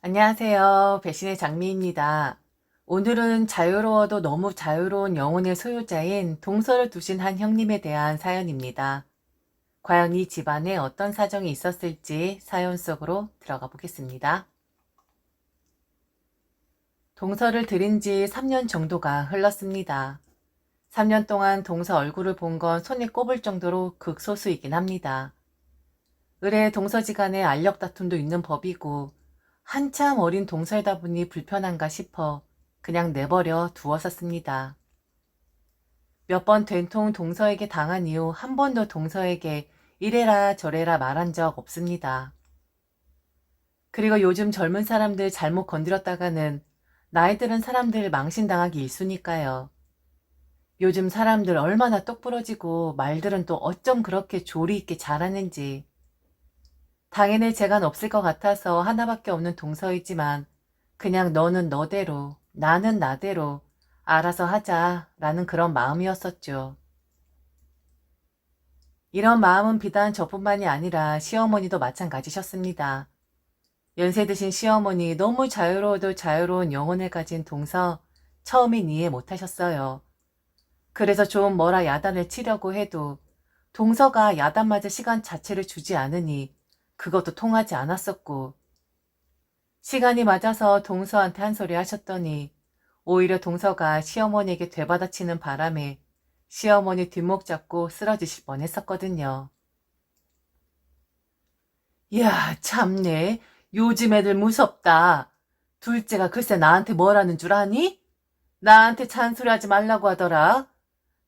안녕하세요. 배신의 장미입니다. 오늘은 자유로워도 너무 자유로운 영혼의 소유자인 동서를 두신 한 형님에 대한 사연입니다. 과연 이 집안에 어떤 사정이 있었을지 사연 속으로 들어가 보겠습니다. 동서를 들인 지 3년 정도가 흘렀습니다. 3년 동안 동서 얼굴을 본 건 손에 꼽을 정도로 극소수이긴 합니다. 의뢰 동서지간에 알력 다툼도 있는 법이고 한참 어린 동서이다 보니 불편한가 싶어 그냥 내버려 두었었습니다. 몇 번 된통 동서에게 당한 이후 한 번도 동서에게 이래라 저래라 말한 적 없습니다. 그리고 요즘 젊은 사람들 잘못 건드렸다가는 나이 들은 사람들 망신당하기 일쑤니까요. 요즘 사람들 얼마나 똑부러지고 말들은 또 어쩜 그렇게 조리 있게 잘하는지. 당연히 재간 없을 것 같아서 하나밖에 없는 동서이지만 그냥 너는 너대로 나는 나대로 알아서 하자라는 그런 마음이었었죠. 이런 마음은 비단 저뿐만이 아니라 시어머니도 마찬가지셨습니다. 연세 드신 시어머니 너무 자유로워도 자유로운 영혼을 가진 동서 처음엔 이해 못하셨어요. 그래서 좀 뭐라 야단을 치려고 해도 동서가 야단 맞을 시간 자체를 주지 않으니 그것도 통하지 않았었고, 시간이 맞아서 동서한테 한 소리 하셨더니 오히려 동서가 시어머니에게 되받아치는 바람에 시어머니 뒷목 잡고 쓰러지실 뻔했었거든요. 이야, 참네. 요즘 애들 무섭다. 둘째가 글쎄 나한테 뭐라는 줄 아니? 나한테 잔소리 하지 말라고 하더라.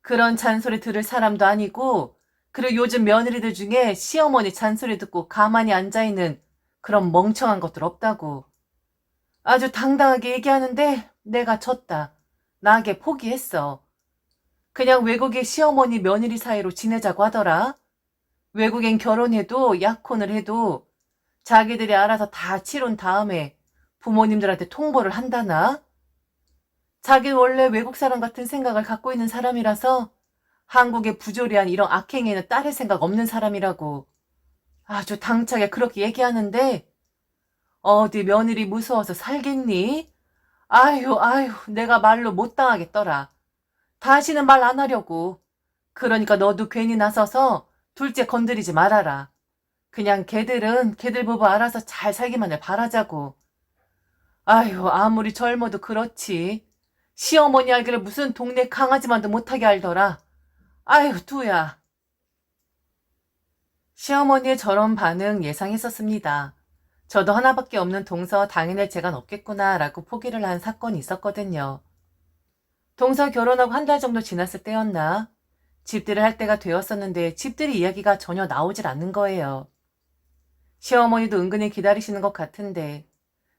그런 잔소리 들을 사람도 아니고, 그리고 요즘 며느리들 중에 시어머니 잔소리 듣고 가만히 앉아있는 그런 멍청한 것들 없다고. 아주 당당하게 얘기하는데 내가 졌다. 나게 포기했어. 그냥 외국의 시어머니 며느리 사이로 지내자고 하더라. 외국엔 결혼해도 약혼을 해도 자기들이 알아서 다 치룬 다음에 부모님들한테 통보를 한다나? 자기는 원래 외국 사람 같은 생각을 갖고 있는 사람이라서 한국의 부조리한 이런 악행에는 따를 생각 없는 사람이라고. 아주 당차게 그렇게 얘기하는데 어디 며느리 무서워서 살겠니? 아휴, 아휴, 내가 말로 못 당하겠더라. 다시는 말 안 하려고. 그러니까 너도 괜히 나서서 둘째 건드리지 말아라. 그냥 걔들은 걔들 부부 알아서 잘 살기만을 바라자고. 아휴, 아무리 젊어도 그렇지. 시어머니 알기를 무슨 동네 강아지만도 못하게 알더라. 아휴, 두야. 시어머니의 저런 반응 예상했었습니다. 저도 하나밖에 없는 동서 당해낼 재간 없겠구나라고 포기를 한 사건이 있었거든요. 동서 결혼하고 한 달 정도 지났을 때였나? 집들을 할 때가 되었었는데 집들이 이야기가 전혀 나오질 않는 거예요. 시어머니도 은근히 기다리시는 것 같은데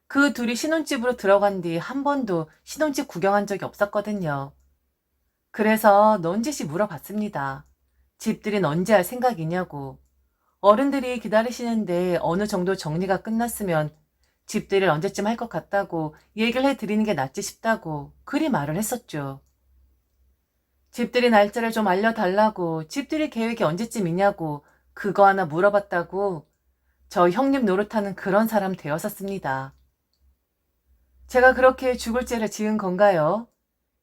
그 둘이 신혼집으로 들어간 뒤 한 번도 신혼집 구경한 적이 없었거든요. 그래서 넌지시 물어봤습니다. 집들이는 언제 할 생각이냐고. 어른들이 기다리시는데 어느 정도 정리가 끝났으면 집들이를 언제쯤 할 것 같다고 얘기를 해드리는 게 낫지 싶다고 그리 말을 했었죠. 집들이 날짜를 좀 알려달라고 집들이 계획이 언제쯤이냐고 그거 하나 물어봤다고 저 형님 노릇하는 그런 사람 되었었습니다. 제가 그렇게 죽을 죄를 지은 건가요?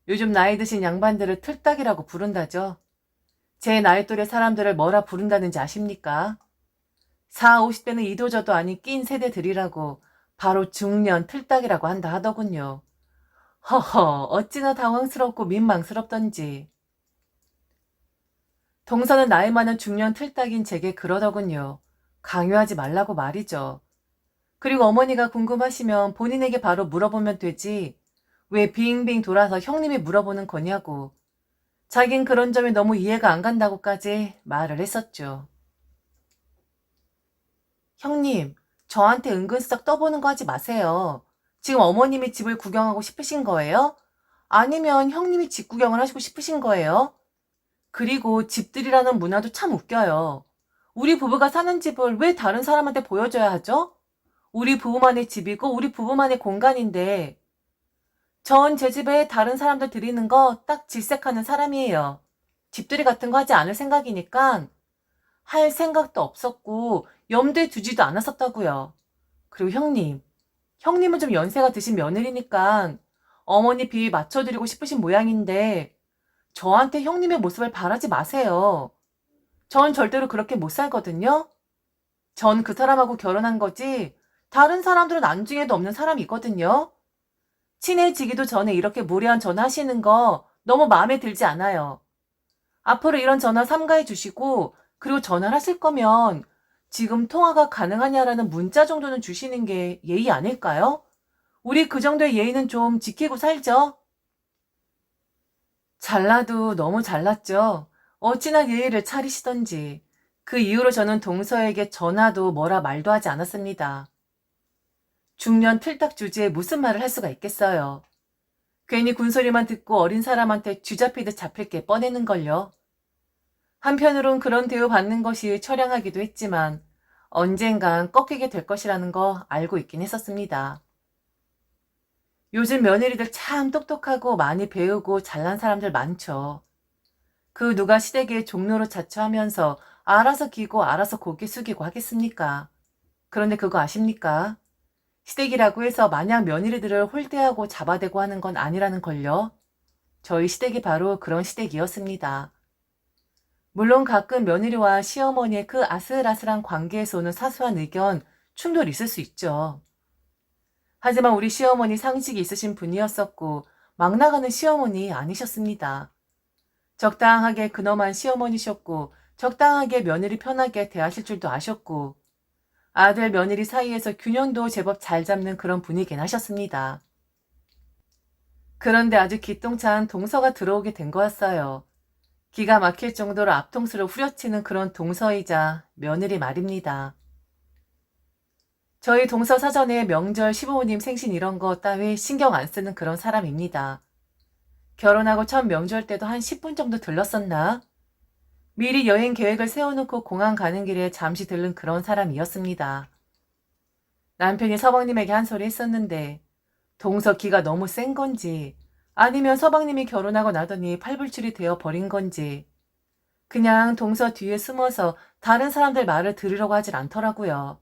요즘 나이 드신 양반들을 틀딱이라고 부른다죠. 제 나이 또래 사람들을 뭐라 부른다는지 아십니까? 4, 50대는 이도저도 아닌 낀 세대들이라고 바로 중년 틀딱이라고 한다 하더군요. 허허, 어찌나 당황스럽고 민망스럽던지. 동서는 나이 많은 중년 틀딱인 제게 그러더군요. 강요하지 말라고 말이죠. 그리고 어머니가 궁금하시면 본인에게 바로 물어보면 되지. 왜 빙빙 돌아서 형님이 물어보는 거냐고. 자긴 그런 점이 너무 이해가 안 간다고까지 말을 했었죠. 형님, 저한테 은근슬쩍 떠보는 거 하지 마세요. 지금 어머님이 집을 구경하고 싶으신 거예요? 아니면 형님이 집 구경을 하시고 싶으신 거예요? 그리고 집들이라는 문화도 참 웃겨요. 우리 부부가 사는 집을 왜 다른 사람한테 보여줘야 하죠? 우리 부부만의 집이고 우리 부부만의 공간인데 전 제 집에 다른 사람들 들이는 거 딱 질색하는 사람이에요. 집들이 같은 거 하지 않을 생각이니까 할 생각도 없었고 염두에 두지도 않았었다고요. 그리고 형님, 형님은 좀 연세가 드신 며느리니까 어머니 비위 맞춰드리고 싶으신 모양인데 저한테 형님의 모습을 바라지 마세요. 전 절대로 그렇게 못 살거든요. 전 그 사람하고 결혼한 거지 다른 사람들은 안중에도 없는 사람이거든요. 친해지기도 전에 이렇게 무례한 전화 하시는 거 너무 마음에 들지 않아요. 앞으로 이런 전화 삼가해 주시고 그리고 전화를 하실 거면 지금 통화가 가능하냐라는 문자 정도는 주시는 게 예의 아닐까요? 우리 그 정도의 예의는 좀 지키고 살죠. 잘나도 너무 잘났죠. 어찌나 예의를 차리시던지. 그 이후로 저는 동서에게 전화도 뭐라 말도 하지 않았습니다. 중년 틀딱 주제에 무슨 말을 할 수가 있겠어요. 괜히 군소리만 듣고 어린 사람한테 쥐잡히듯 잡힐 게 뻔했는걸요. 한편으론 그런 대우 받는 것이 처량하기도 했지만 언젠간 꺾이게 될 것이라는 거 알고 있긴 했었습니다. 요즘 며느리들 참 똑똑하고 많이 배우고 잘난 사람들 많죠. 그 누가 시댁의 종로로 자처하면서 알아서 기고 알아서 고개 숙이고 하겠습니까? 그런데 그거 아십니까? 시댁이라고 해서 마냥 며느리들을 홀대하고 잡아대고 하는 건 아니라는 걸요. 저희 시댁이 바로 그런 시댁이었습니다. 물론 가끔 며느리와 시어머니의 그 아슬아슬한 관계에서 오는 사소한 의견, 충돌이 있을 수 있죠. 하지만 우리 시어머니 상식이 있으신 분이었었고 막 나가는 시어머니 아니셨습니다. 적당하게 근엄한 시어머니셨고 적당하게 며느리 편하게 대하실 줄도 아셨고 아들 며느리 사이에서 균형도 제법 잘 잡는 그런 분이긴 하셨습니다. 그런데 아주 기똥찬 동서가 들어오게 된 거였어요. 기가 막힐 정도로 앞통수를 후려치는 그런 동서이자 며느리 말입니다. 저희 동서 사전에 명절 시부모님 생신 이런 거 따위 신경 안 쓰는 그런 사람입니다. 결혼하고 첫 명절 때도 한 10분 정도 들렀었나? 미리 여행 계획을 세워놓고 공항 가는 길에 잠시 들른 그런 사람이었습니다. 남편이 서방님에게 한 소리 했었는데 동서 기가 너무 센 건지 아니면 서방님이 결혼하고 나더니 팔불출이 되어 버린 건지 그냥 동서 뒤에 숨어서 다른 사람들 말을 들으려고 하질 않더라고요.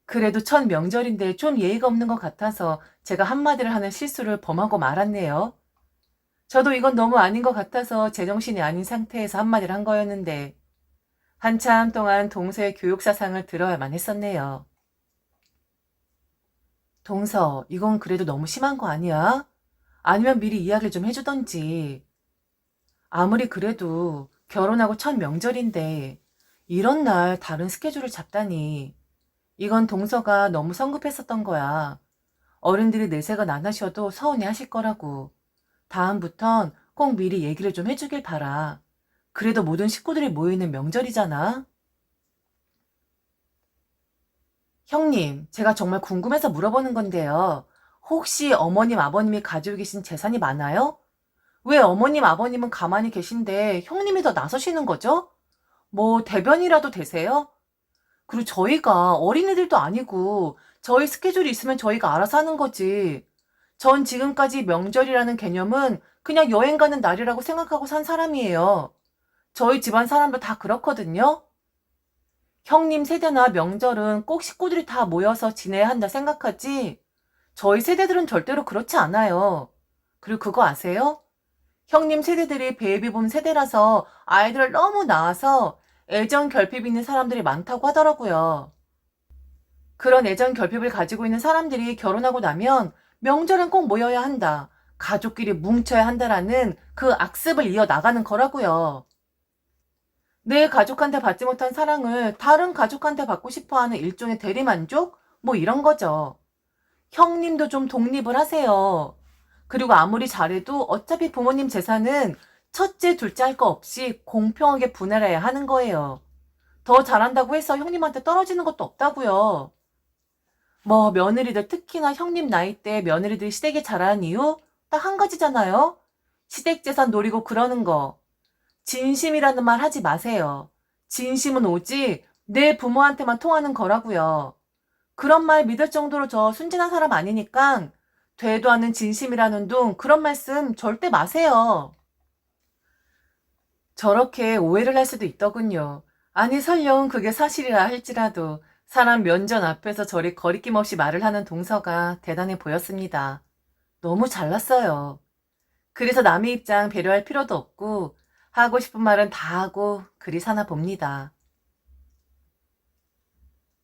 그래도 첫 명절인데 좀 예의가 없는 것 같아서 제가 한마디를 하는 실수를 범하고 말았네요. 저도 이건 너무 아닌 것 같아서 제정신이 아닌 상태에서 한마디를 한 거였는데 한참 동안 동서의 교육사상을 들어야만 했었네요. 동서, 이건 그래도 너무 심한 거 아니야? 아니면 미리 이야기를 좀 해주던지. 아무리 그래도 결혼하고 첫 명절인데 이런 날 다른 스케줄을 잡다니. 이건 동서가 너무 성급했었던 거야. 어른들이 내색은 안 하셔도 서운해 하실 거라고. 다음부턴 꼭 미리 얘기를 좀 해주길 바라. 그래도 모든 식구들이 모이는 명절이잖아. 형님, 제가 정말 궁금해서 물어보는 건데요. 혹시 어머님, 아버님이 가지고 계신 재산이 많아요? 왜 어머님, 아버님은 가만히 계신데 형님이 더 나서시는 거죠? 뭐 대변이라도 되세요? 그리고 저희가 어린애들도 아니고 저희 스케줄이 있으면 저희가 알아서 하는 거지. 전 지금까지 명절이라는 개념은 그냥 여행 가는 날이라고 생각하고 산 사람이에요. 저희 집안 사람도 다 그렇거든요. 형님 세대나 명절은 꼭 식구들이 다 모여서 지내야 한다 생각하지. 저희 세대들은 절대로 그렇지 않아요. 그리고 그거 아세요? 형님 세대들이 베이비붐 세대라서 아이들을 너무 낳아서 애정 결핍 있는 사람들이 많다고 하더라고요. 그런 애정 결핍을 가지고 있는 사람들이 결혼하고 나면 명절은 꼭 모여야 한다. 가족끼리 뭉쳐야 한다라는 그 악습을 이어나가는 거라고요. 내 가족한테 받지 못한 사랑을 다른 가족한테 받고 싶어하는 일종의 대리만족? 뭐 이런 거죠. 형님도 좀 독립을 하세요. 그리고 아무리 잘해도 어차피 부모님 재산은 첫째, 둘째 할 거 없이 공평하게 분할해야 하는 거예요. 더 잘한다고 해서 형님한테 떨어지는 것도 없다고요. 뭐 며느리들 특히나 형님 나이 때 며느리들이 시댁에 자라는 이유 딱 한 가지잖아요. 시댁 재산 노리고 그러는 거. 진심이라는 말 하지 마세요. 진심은 오직 내 부모한테만 통하는 거라고요. 그런 말 믿을 정도로 저 순진한 사람 아니니까 되도 않는 진심이라는 둥 그런 말씀 절대 마세요. 저렇게 오해를 할 수도 있더군요. 아니 설령 그게 사실이라 할지라도 사람 면전 앞에서 저리 거리낌 없이 말을 하는 동서가 대단해 보였습니다. 너무 잘났어요. 그래서 남의 입장 배려할 필요도 없고 하고 싶은 말은 다 하고 그리 사나 봅니다.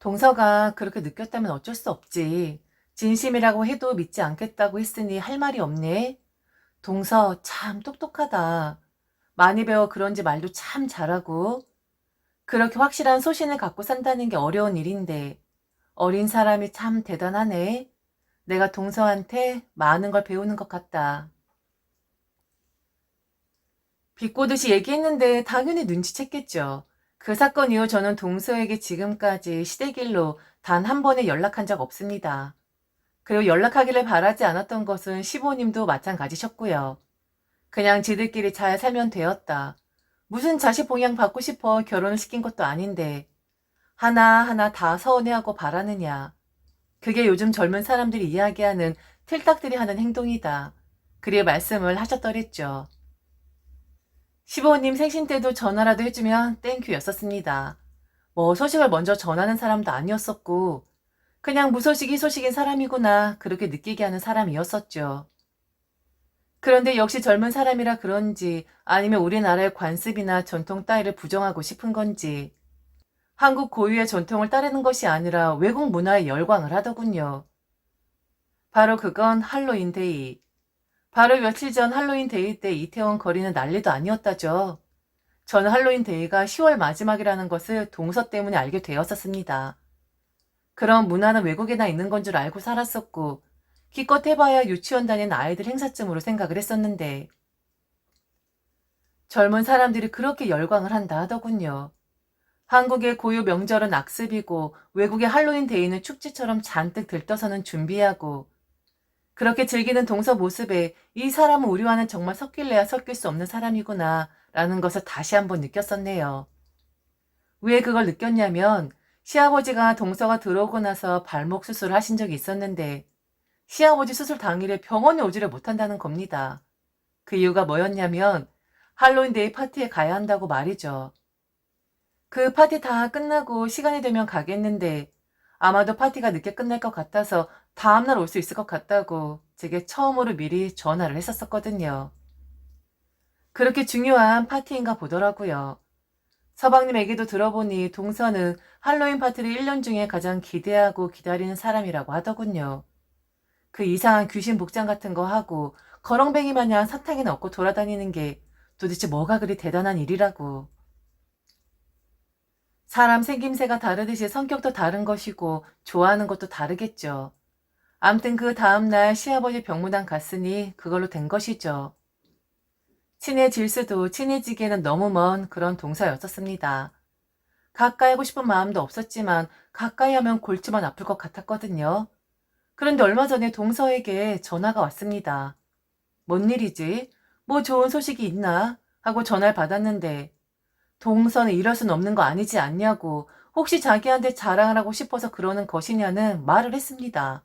동서가 그렇게 느꼈다면 어쩔 수 없지. 진심이라고 해도 믿지 않겠다고 했으니 할 말이 없네. 동서 참 똑똑하다. 많이 배워 그런지 말도 참 잘하고. 그렇게 확실한 소신을 갖고 산다는 게 어려운 일인데 어린 사람이 참 대단하네. 내가 동서한테 많은 걸 배우는 것 같다. 비꼬듯이 얘기했는데 당연히 눈치챘겠죠. 그 사건 이후 저는 동서에게 지금까지 시댁일로 단 한 번에 연락한 적 없습니다. 그리고 연락하기를 바라지 않았던 것은 시부모님도 마찬가지셨고요. 그냥 지들끼리 잘 살면 되었다. 무슨 자식 봉양 받고 싶어 결혼을 시킨 것도 아닌데 하나하나 다 서운해하고 바라느냐. 그게 요즘 젊은 사람들이 이야기하는 틀딱들이 하는 행동이다. 그리에 말씀을 하셨더랬죠. 시부모님 생신 때도 전화라도 해주면 땡큐였었습니다. 뭐 소식을 먼저 전하는 사람도 아니었었고 그냥 무소식이 소식인 사람이구나 그렇게 느끼게 하는 사람이었었죠. 그런데 역시 젊은 사람이라 그런지 아니면 우리나라의 관습이나 전통 따위를 부정하고 싶은 건지 한국 고유의 전통을 따르는 것이 아니라 외국 문화에 열광을 하더군요. 바로 그건 할로윈데이. 바로 며칠 전 할로윈데이 때 이태원 거리는 난리도 아니었다죠. 저는 할로윈데이가 10월 마지막이라는 것을 동서 때문에 알게 되었었습니다. 그런 문화는 외국에나 있는 건 줄 알고 살았었고 기껏 해봐야 유치원 다니는 아이들 행사쯤으로 생각을 했었는데 젊은 사람들이 그렇게 열광을 한다 하더군요. 한국의 고유 명절은 악습이고 외국의 할로윈 데이는 축제처럼 잔뜩 들떠서는 준비하고 그렇게 즐기는 동서 모습에 이 사람은 우리와는 정말 섞일래야 섞일 수 없는 사람이구나 라는 것을 다시 한번 느꼈었네요. 왜 그걸 느꼈냐면 시아버지가 동서가 들어오고 나서 발목 수술을 하신 적이 있었는데 시아버지 수술 당일에 병원에 오지를 못한다는 겁니다. 그 이유가 뭐였냐면 할로윈데이 파티에 가야 한다고 말이죠. 그 파티 다 끝나고 시간이 되면 가겠는데 아마도 파티가 늦게 끝날 것 같아서 다음날 올 수 있을 것 같다고 제게 처음으로 미리 전화를 했었거든요. 그렇게 중요한 파티인가 보더라고요. 서방님 얘기도 들어보니 동서는 할로윈 파티를 1년 중에 가장 기대하고 기다리는 사람이라고 하더군요. 그 이상한 귀신 복장 같은 거 하고 거렁뱅이 마냥 사탕에 넣고 돌아다니는 게 도대체 뭐가 그리 대단한 일이라고. 사람 생김새가 다르듯이 성격도 다른 것이고 좋아하는 것도 다르겠죠. 암튼 그 다음날 시아버지 병무당 갔으니 그걸로 된 것이죠. 친해질 수도 친해지기에는 너무 먼 그런 동서였었습니다. 가까이 하고 싶은 마음도 없었지만 가까이 하면 골치만 아플 것 같았거든요. 그런데 얼마 전에 동서에게 전화가 왔습니다. 뭔 일이지? 뭐 좋은 소식이 있나? 하고 전화를 받았는데 동서는 이럴 순 없는 거 아니지 않냐고 혹시 자기한테 자랑을 하고 싶어서 그러는 것이냐는 말을 했습니다.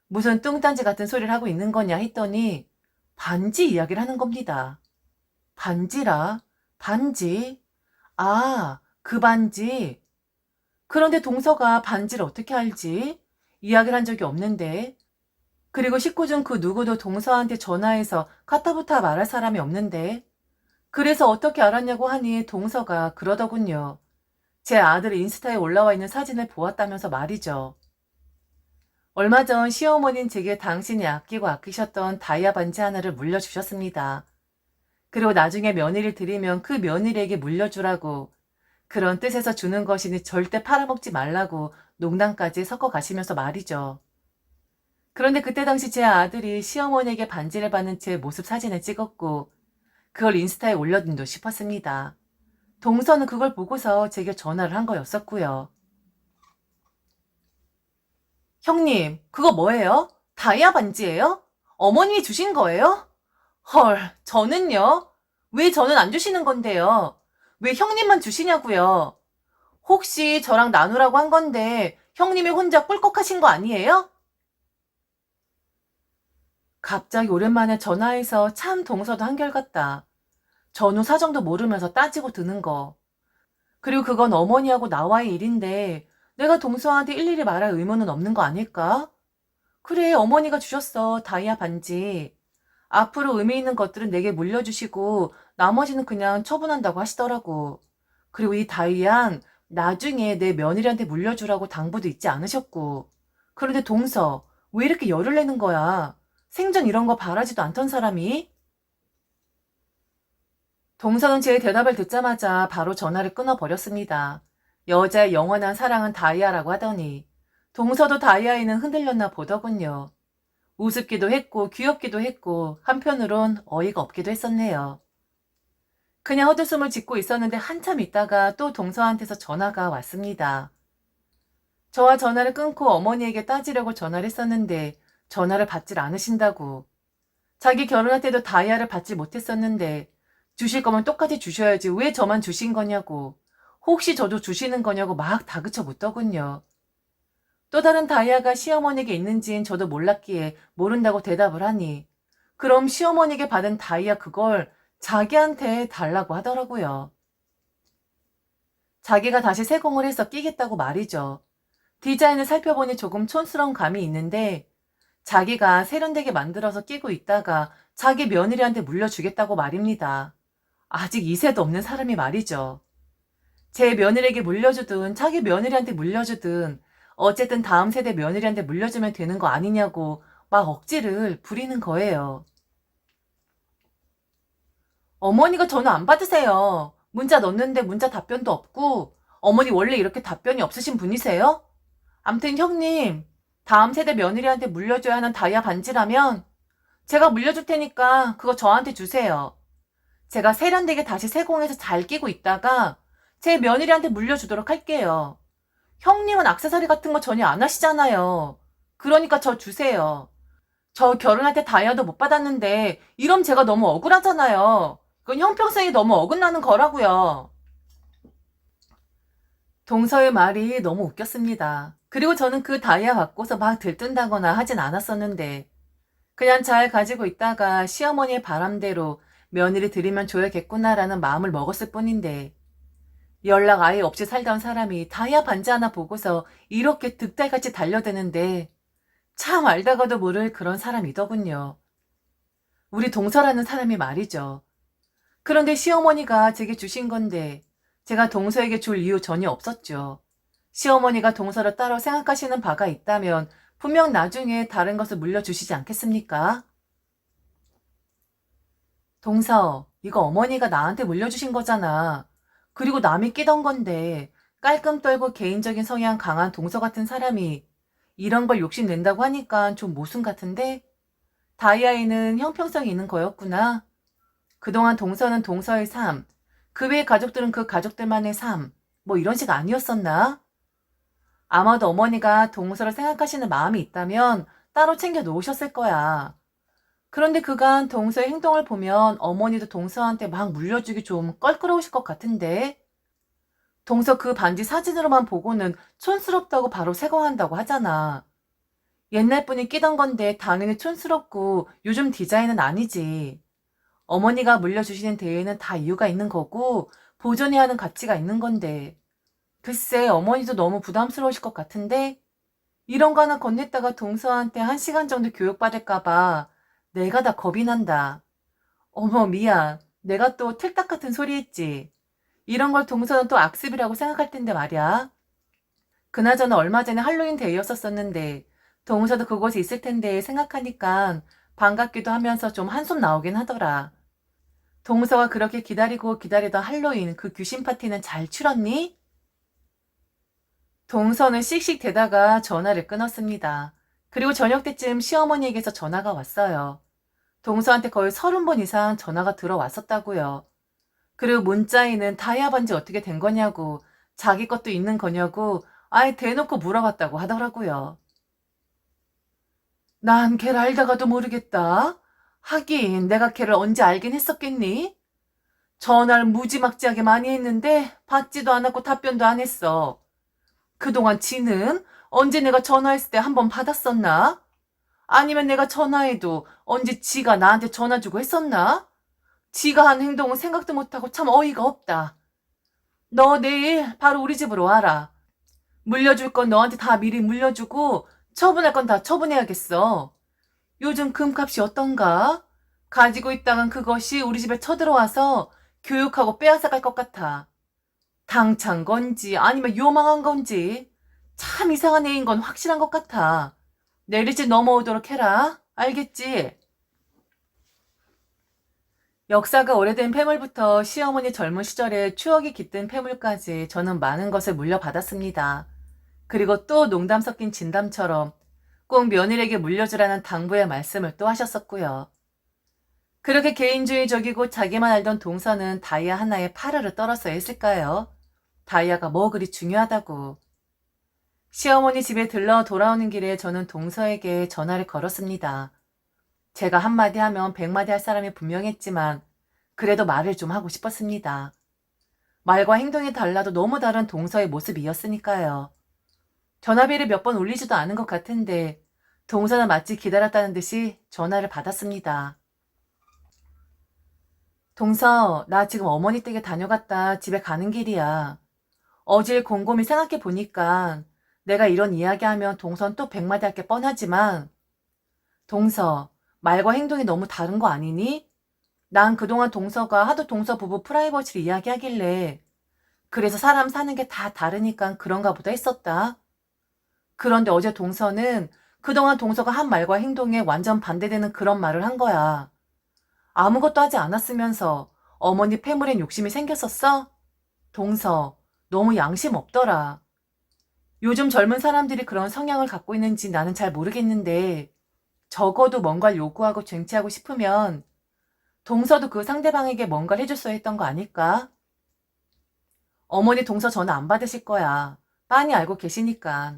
무슨 뚱딴지 같은 소리를 하고 있는 거냐 했더니 반지 이야기를 하는 겁니다. 반지라? 반지? 아, 그 반지. 그런데 동서가 반지를 어떻게 알지? 이야기를 한 적이 없는데. 그리고 식구 중 그 누구도 동서한테 전화해서 카타부타 말할 사람이 없는데. 그래서 어떻게 알았냐고 하니 동서가 그러더군요. 제 아들의 인스타에 올라와 있는 사진을 보았다면서 말이죠. 얼마 전 시어머니는 제게 당신이 아끼고 아끼셨던 다이아 반지 하나를 물려주셨습니다. 그리고 나중에 며느리를 드리면 그 며느리에게 물려주라고 그런 뜻에서 주는 것이니 절대 팔아먹지 말라고 농담까지 섞어 가시면서 말이죠. 그런데 그때 당시 제 아들이 시어머니에게 반지를 받는 제 모습 사진을 찍었고 그걸 인스타에 올려둔 듯 싶었습니다. 동서는 그걸 보고서 제게 전화를 한 거였었고요. 형님, 그거 뭐예요? 다이아 반지예요? 어머님이 주신 거예요? 헐, 저는요? 왜 저는 안 주시는 건데요? 왜 형님만 주시냐고요? 혹시 저랑 나누라고 한 건데 형님이 혼자 꿀꺽하신 거 아니에요? 갑자기 오랜만에 전화해서 참 동서도 한결같다. 전후 사정도 모르면서 따지고 드는 거. 그리고 그건 어머니하고 나와의 일인데 내가 동서한테 일일이 말할 의무는 없는 거 아닐까? 그래, 어머니가 주셨어. 다이아 반지. 앞으로 의미 있는 것들은 내게 물려주시고 나머지는 그냥 처분한다고 하시더라고. 그리고 이 다이안 나중에 내 며느리한테 물려주라고 당부도 있지 않으셨고. 그런데 동서, 왜 이렇게 열을 내는 거야? 생전 이런 거 바라지도 않던 사람이? 동서는 제 대답을 듣자마자 바로 전화를 끊어버렸습니다. 여자의 영원한 사랑은 다이아라고 하더니 동서도 다이아에는 흔들렸나 보더군요. 우습기도 했고 귀엽기도 했고 한편으론 어이가 없기도 했었네요. 그냥 헛웃음을 짓고 있었는데 한참 있다가 또 동서한테서 전화가 왔습니다. 저와 전화를 끊고 어머니에게 따지려고 전화를 했었는데 전화를 받질 않으신다고. 자기 결혼할 때도 다이아를 받지 못했었는데 주실 거면 똑같이 주셔야지 왜 저만 주신 거냐고. 혹시 저도 주시는 거냐고 막 다그쳐 묻더군요. 또 다른 다이아가 시어머니에게 있는지는 저도 몰랐기에 모른다고 대답을 하니 그럼 시어머니에게 받은 다이아 그걸 자기한테 달라고 하더라고요. 자기가 다시 세공을 해서 끼겠다고 말이죠. 디자인을 살펴보니 조금 촌스러운 감이 있는데 자기가 세련되게 만들어서 끼고 있다가 자기 며느리한테 물려주겠다고 말입니다. 아직 2세도 없는 사람이 말이죠. 제 며느리에게 물려주든 자기 며느리한테 물려주든 어쨌든 다음 세대 며느리한테 물려주면 되는 거 아니냐고 막 억지를 부리는 거예요. 어머니가 전화 안 받으세요. 문자 넣는데 문자 답변도 없고 어머니 원래 이렇게 답변이 없으신 분이세요? 암튼 형님, 다음 세대 며느리한테 물려줘야 하는 다이아 반지라면 제가 물려줄 테니까 그거 저한테 주세요. 제가 세련되게 다시 세공해서 잘 끼고 있다가 제 며느리한테 물려주도록 할게요. 형님은 액세서리 같은 거 전혀 안 하시잖아요. 그러니까 저 주세요. 저 결혼할 때 다이아도 못 받았는데 이러면 제가 너무 억울하잖아요. 그건 형평성이 너무 어긋나는 거라고요. 동서의 말이 너무 웃겼습니다. 그리고 저는 그 다이아 받고서 막 들뜬다거나 하진 않았었는데 그냥 잘 가지고 있다가 시어머니의 바람대로 며느리 드리면 줘야겠구나라는 마음을 먹었을 뿐인데 연락 아예 없이 살던 사람이 다이아 반지 하나 보고서 이렇게 득달같이 달려드는데 참 알다가도 모를 그런 사람이더군요. 우리 동서라는 사람이 말이죠. 그런데 시어머니가 제게 주신 건데 제가 동서에게 줄 이유 전혀 없었죠. 시어머니가 동서를 따로 생각하시는 바가 있다면 분명 나중에 다른 것을 물려주시지 않겠습니까? 동서, 이거 어머니가 나한테 물려주신 거잖아. 그리고 남이 끼던 건데 깔끔 떨고 개인적인 성향 강한 동서 같은 사람이 이런 걸 욕심낸다고 하니까 좀 모순 같은데? 다이아에는 형평성이 있는 거였구나. 그동안 동서는 동서의 삶, 그 외의 가족들은 그 가족들만의 삶, 뭐 이런 식 아니었었나? 아마도 어머니가 동서를 생각하시는 마음이 있다면 따로 챙겨 놓으셨을 거야. 그런데 그간 동서의 행동을 보면 어머니도 동서한테 막 물려주기 좀 껄끄러우실 것 같은데? 동서 그 반지 사진으로만 보고는 촌스럽다고 바로 세공한다고 하잖아. 옛날 분이 끼던 건데 당연히 촌스럽고 요즘 디자인은 아니지. 어머니가 물려주시는 대회는 다 이유가 있는 거고 보존해야 하는 가치가 있는 건데. 글쎄 어머니도 너무 부담스러우실 것 같은데 이런 거 하나 건넸다가 동서한테 1시간 정도 교육받을까봐 내가 다 겁이 난다. 어머 미안. 내가 또 틀딱 같은 소리 했지. 이런 걸 동서는 또 악습이라고 생각할 텐데 말이야. 그나저나 얼마 전에 할로윈 데이였었는데 동서도 그곳에 있을 텐데 생각하니까 반갑기도 하면서 좀 한숨 나오긴 하더라. 동서가 그렇게 기다리고 기다리던 할로윈 그 귀신 파티는 잘 치렀니? 동서는 씩씩 대다가 전화를 끊었습니다. 그리고 저녁 때쯤 시어머니에게서 전화가 왔어요. 동서한테 거의 30번 이상 전화가 들어왔었다고요. 그리고 문자에는 다이아 반지 어떻게 된 거냐고 자기 것도 있는 거냐고 아예 대놓고 물어봤다고 하더라고요. 난 걔를 알다가도 모르겠다. 하긴 내가 걔를 언제 알긴 했었겠니? 전화를 무지막지하게 많이 했는데 받지도 않았고 답변도 안 했어. 그동안 지는 언제 내가 전화했을 때 한 번 받았었나? 아니면 내가 전화해도 언제 지가 나한테 전화 주고 했었나? 지가 한 행동은 생각도 못하고 참 어이가 없다. 너 내일 바로 우리 집으로 와라. 물려줄 건 너한테 다 미리 물려주고 처분할 건 다 처분해야겠어. 요즘 금값이 어떤가? 가지고 있다간 그것이 우리 집에 쳐들어와서 교육하고 빼앗아갈 것 같아. 당찬 건지 아니면 요망한 건지 참 이상한 애인 건 확실한 것 같아. 내일 집 넘어오도록 해라. 알겠지? 역사가 오래된 폐물부터 시어머니 젊은 시절의 추억이 깃든 폐물까지 저는 많은 것을 물려받았습니다. 그리고 또 농담 섞인 진담처럼 꼭 며느리에게 물려주라는 당부의 말씀을 또 하셨었고요. 그렇게 개인주의적이고 자기만 알던 동서는 다이아 하나에 파르르 떨어서 했을까요? 다이아가 뭐 그리 중요하다고. 시어머니 집에 들러 돌아오는 길에 저는 동서에게 전화를 걸었습니다. 제가 한마디 하면 백마디 할 사람이 분명했지만 그래도 말을 좀 하고 싶었습니다. 말과 행동이 달라도 너무 다른 동서의 모습이었으니까요. 전화비를 몇 번 올리지도 않은 것 같은데 동서는 마치 기다렸다는 듯이 전화를 받았습니다. 동서, 나 지금 어머니 댁에 다녀갔다 집에 가는 길이야. 어제 곰곰이 생각해 보니까 내가 이런 이야기하면 동선 또 백마디 할 게 뻔하지만 동서, 말과 행동이 너무 다른 거 아니니? 난 그동안 동서가 하도 동서 부부 프라이버시를 이야기하길래 그래서 사람 사는 게 다 다르니까 그런가 보다 했었다. 그런데 어제 동서는 그동안 동서가 한 말과 행동에 완전 반대되는 그런 말을 한 거야. 아무것도 하지 않았으면서 어머니 폐물엔 욕심이 생겼었어? 동서, 너무 양심 없더라. 요즘 젊은 사람들이 그런 성향을 갖고 있는지 나는 잘 모르겠는데 적어도 뭔가를 요구하고 쟁취하고 싶으면 동서도 그 상대방에게 뭔가를 해줬어야 했던 거 아닐까? 어머니 동서 전화 안 받으실 거야. 빤히 알고 계시니까.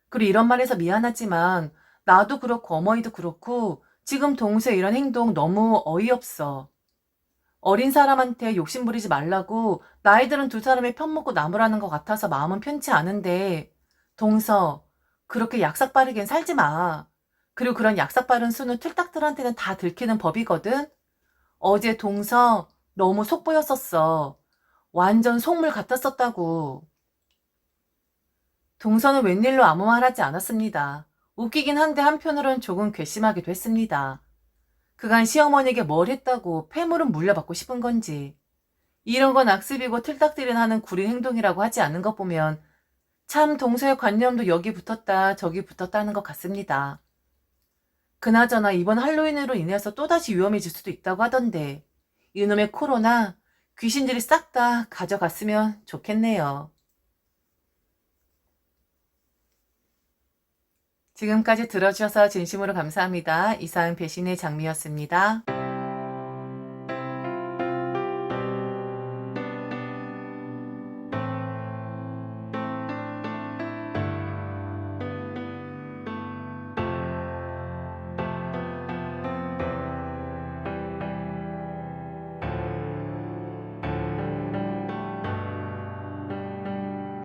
그리고 이런 말해서 미안하지만 나도 그렇고 어머니도 그렇고 지금 동서의 이런 행동 너무 어이없어. 어린 사람한테 욕심 부리지 말라고 나이들은 두 사람의 편 먹고 나무라는 것 같아서 마음은 편치 않은데 동서, 그렇게 약삭 빠르겐 살지 마. 그리고 그런 약삭 빠른 수는 틀딱들한테는 다 들키는 법이거든. 어제 동서 너무 속보였었어. 완전 속물 같았었다고. 동서는 웬일로 아무 말 하지 않았습니다. 웃기긴 한데 한편으론 조금 괘씸하기도 했습니다. 그간 시어머니에게 뭘 했다고 폐물은 물려받고 싶은 건지. 이런 건 악습이고 틀딱들이 하는 구린 행동이라고 하지 않는 것 보면 참 동서의 관념도 여기 붙었다 저기 붙었다 하는 것 같습니다. 그나저나 이번 할로윈으로 인해서 또다시 위험해질 수도 있다고 하던데 이놈의 코로나 귀신들이 싹 다 가져갔으면 좋겠네요. 지금까지 들어주셔서 진심으로 감사합니다. 이상 배신의 장미였습니다.